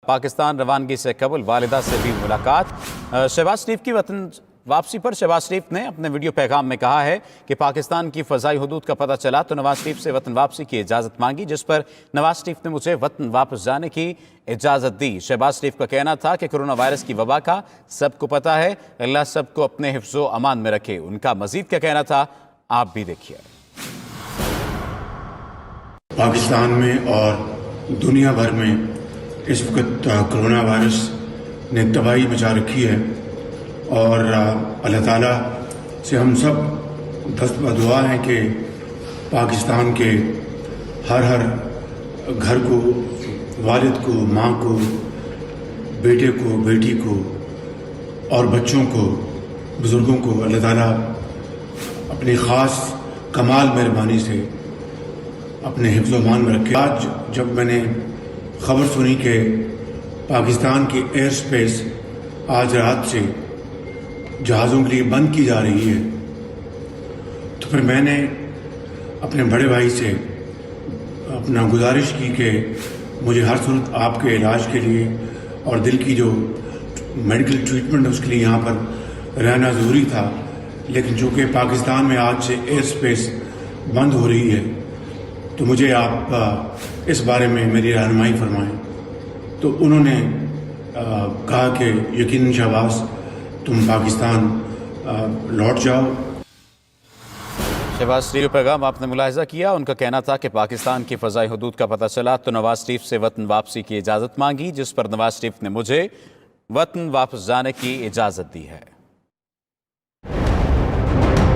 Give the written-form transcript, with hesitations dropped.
پاکستان روانگی سے قبل والدہ سے بھی ملاقات۔ شہباز شریف کی وطن واپسی پر شہباز شریف نے اپنے ویڈیو پیغام میں کہا ہے کہ پاکستان کی فضائی حدود کا پتہ چلا تو نواز شریف سے وطن واپسی کی اجازت مانگی، جس پر نواز شریف نے مجھے وطن واپس جانے کی اجازت دی۔ شہباز شریف کا کہنا تھا کہ کرونا وائرس کی وبا کا سب کو پتہ ہے، اللہ سب کو اپنے حفظ و امان میں رکھے۔ ان کا مزید کیا کہنا تھا، آپ بھی دیکھیے۔ پاکستان میں اور دنیا بھر میں اس وقت کرونا وائرس نے تباہی مچا رکھی ہے، اور اللہ تعالیٰ سے ہم سب دست بدعا ہیں کہ پاکستان کے ہر گھر کو، والد کو، ماں کو، بیٹے کو، بیٹی کو اور بچوں کو، بزرگوں کو اللہ تعالیٰ اپنی خاص کمال مہربانی سے اپنے حفظ و امان میں رکھے۔ آج جب میں نے خبر سنی کہ پاکستان کی ایئر سپیس آج رات سے جہازوں کے لیے بند کی جا رہی ہے، تو پھر میں نے اپنے بڑے بھائی سے اپنا گزارش کی کہ مجھے ہر صورت آپ کے علاج کے لیے اور دل کی جو میڈیکل ٹریٹمنٹ ہے اس کے لیے یہاں پر رہنا ضروری تھا، لیکن چونکہ پاکستان میں آج سے ایئر سپیس بند ہو رہی ہے تو مجھے آپ اس بارے میں میری رہنمائی فرمائیں۔ تو انہوں نے کہا کہ یقیناً شہباز تم پاکستان لوٹ جاؤ۔ شہباز شریف کا پیغام آپ نے ملاحظہ کیا۔ ان کا کہنا تھا کہ پاکستان کی فضائی حدود کا پتہ چلا تو نواز شریف سے وطن واپسی کی اجازت مانگی، جس پر نواز شریف نے مجھے وطن واپس جانے کی اجازت دی ہے۔